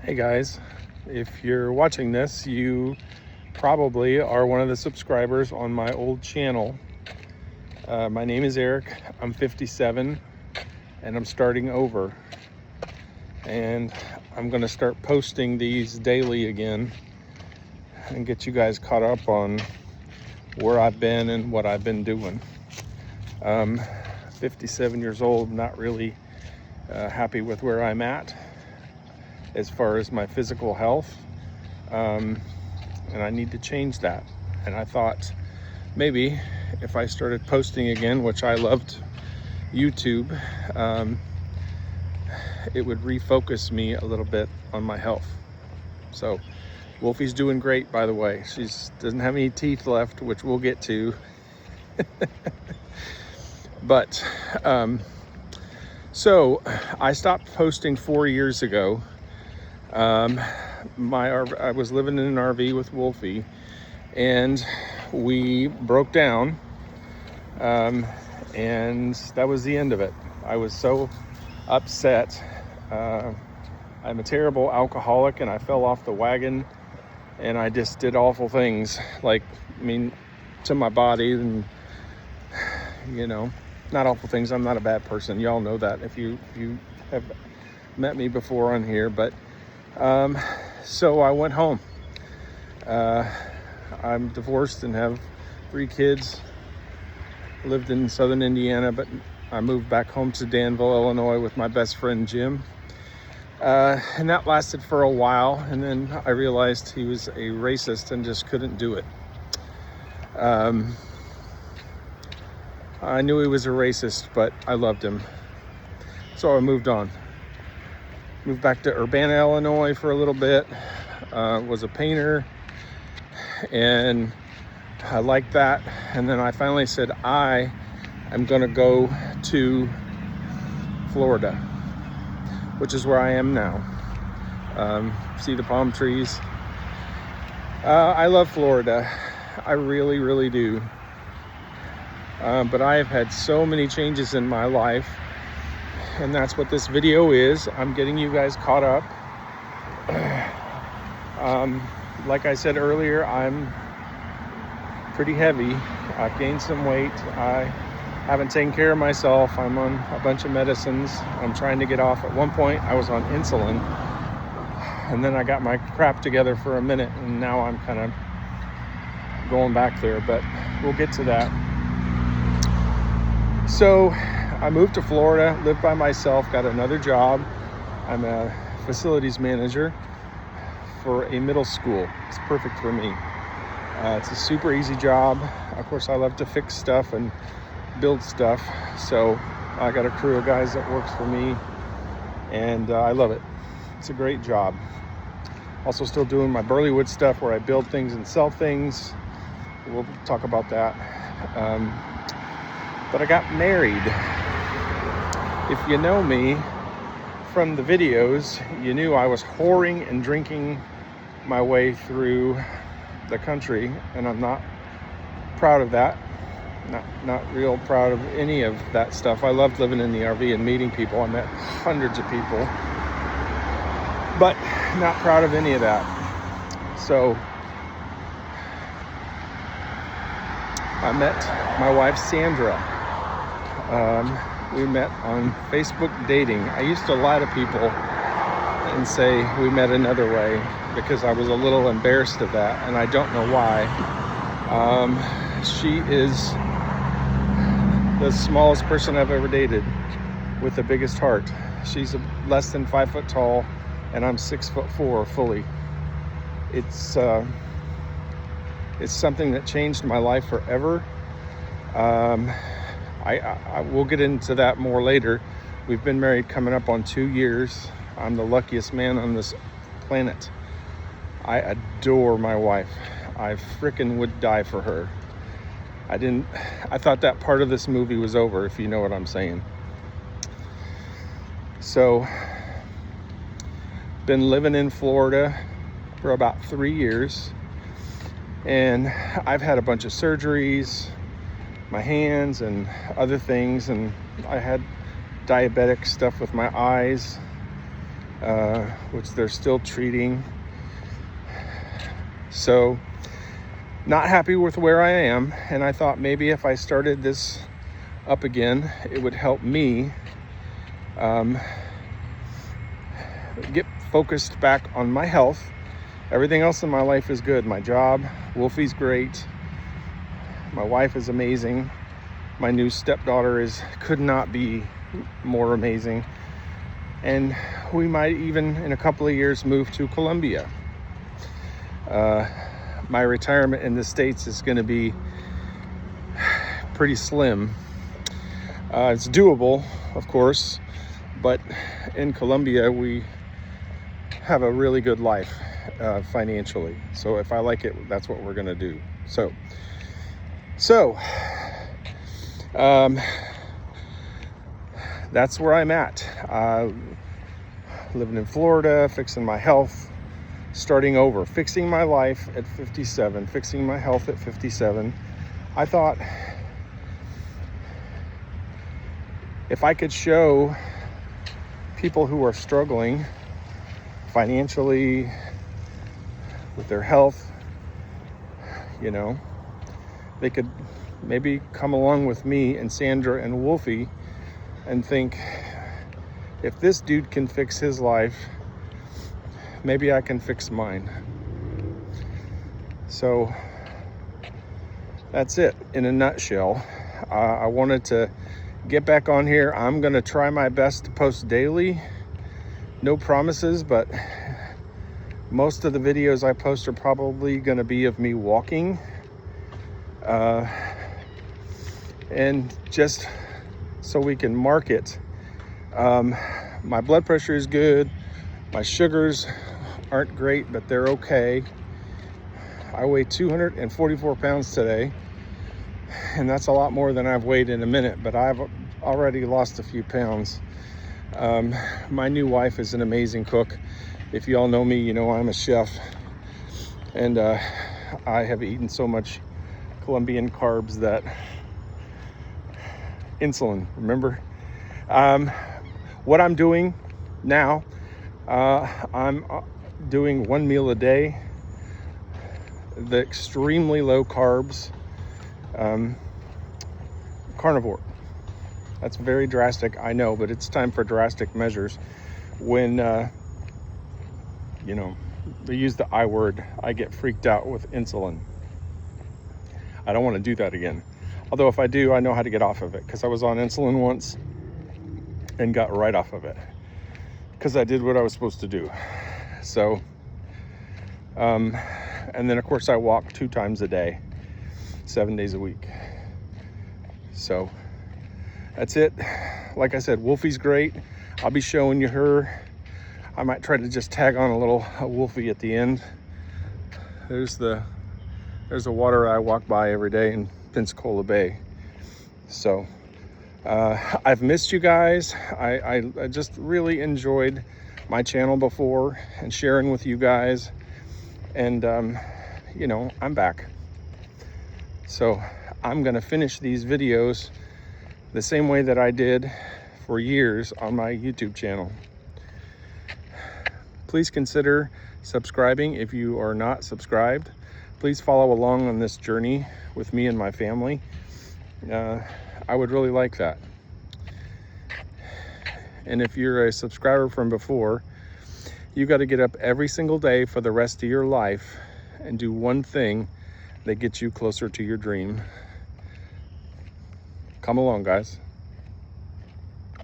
Hey guys, if you're watching this, you probably are one of the subscribers on my old channel. My name is Eric, I'm 57, and I'm starting over. And I'm gonna start posting these daily again and get you guys caught up on where I've been and what I've been doing. 57 years old, not really happy with where I'm at as far as my physical health, and I need to change that. And I thought maybe if I started posting again, which I loved YouTube, it would refocus me a little bit on my health. So Wolfie's doing great, by the way. She doesn't have any teeth left, which we'll get to. But so I stopped posting 4 years ago. I was living in an RV with Wolfie, and we broke down, and that was the end of it. I was so upset. I'm a terrible alcoholic, and I fell off the wagon, and I just did awful things, to my body, and not awful things. I'm not a bad person. Y'all know that if you have met me before on here, but so I went home. I'm divorced and have 3 kids. Lived in southern Indiana, but I moved back home to Danville, Illinois with my best friend Jim. And that lasted for a while, and then I realized he was a racist and just couldn't do it. I knew he was a racist, but I loved him. So I moved on. Moved back to Urbana, Illinois for a little bit. Was a painter, and I liked that. And then I finally said, I am gonna go to Florida, which is where I am now. See the palm trees. I love Florida. I really, really do. But I have had so many changes in my life, and that's what this video is. I'm getting you guys caught up. Like I said earlier, I'm pretty heavy. I've gained some weight. I haven't taken care of myself. I'm on a bunch of medicines. I'm trying to get off. At one point, I was on insulin, and then I got my crap together for a minute, and now I'm kind of going back there, but we'll get to that. So I moved to Florida, lived by myself, got another job. I'm a facilities manager for a middle school. It's perfect for me. It's a super easy job. Of course, I love to fix stuff and build stuff. So I got a crew of guys that works for me, and I love it. It's a great job. Also still doing my Burleywood stuff where I build things and sell things. We'll talk about that. But I got married. If you know me from the videos, you knew I was whoring and drinking my way through the country, and I'm not proud of that. Not real proud of any of that stuff. I loved living in the RV and meeting people. I met hundreds of people, but not proud of any of that. So I met my wife Sandra. We met on Facebook dating. I used to lie to people and say we met another way because I was a little embarrassed of that, and I don't know why. She is the smallest person I've ever dated with the biggest heart. She's less than 5 foot tall, and I'm 6'4" fully. It's something that changed my life forever. I will get into that more later. We've been married coming up on 2 years. I'm the luckiest man on this planet. I adore my wife. I frickin' would die for her. I thought that part of this movie was over, if you know what I'm saying. So, been living in Florida for about 3 years, and I've had a bunch of surgeries, my hands and other things, and I had diabetic stuff with my eyes. which they're still treating. So not happy with where I am, and I thought maybe if I started this up again, it would help me get focused back on my health. Everything else in my life is good. My job, Wolfie's great. My wife is amazing. My new stepdaughter could not be more amazing. And we might even in a couple of years move to Colombia. My retirement in the States is going to be pretty slim. It's doable, of course, but in Colombia we have a really good life financially. So if I like it, that's what we're going to do. So that's where I'm at. Living in Florida, fixing my health, starting over, fixing my life at 57, fixing my health at 57. I thought if I could show people who are struggling financially with their health, you know, they could maybe come along with me and Sandra and Wolfie and think, if this dude can fix his life, maybe I can fix mine. So that's it in a nutshell. I wanted to get back on here. I'm gonna try my best to post daily. No promises, but most of the videos I post are probably gonna be of me walking. And just so we can market. My blood pressure is good. My sugars aren't great, but they're okay. I weigh 244 pounds today, and that's a lot more than I've weighed in a minute, but I've already lost a few pounds. My new wife is an amazing cook. If you all know me, you know I'm a chef, and I have eaten so much Colombian carbs that insulin, remember? What I'm doing now, I'm doing 1 meal a day, the extremely low carbs, carnivore. That's very drastic, I know, but it's time for drastic measures. When, you know, they use the I word, I get freaked out with insulin. I don't want to do that again. Although if I do, I know how to get off of it, because I was on insulin once and got right off of it because I did what I was supposed to do. So, and then of course I walk 2 times a day, 7 days a week. So that's it. Like I said, Wolfie's great. I'll be showing you her. I might try to just tag on a little Wolfie at the end. There's the water I walk by every day in Pensacola Bay. So I've missed you guys. I just really enjoyed my channel before and sharing with you guys, and you know, I'm back. So I'm gonna finish these videos the same way that I did for years on my YouTube channel. Please consider subscribing if you are not subscribed. Please follow along on this journey with me and my family. I would really like that. And if you're a subscriber from before, you got to get up every single day for the rest of your life and do one thing that gets you closer to your dream. Come along, guys.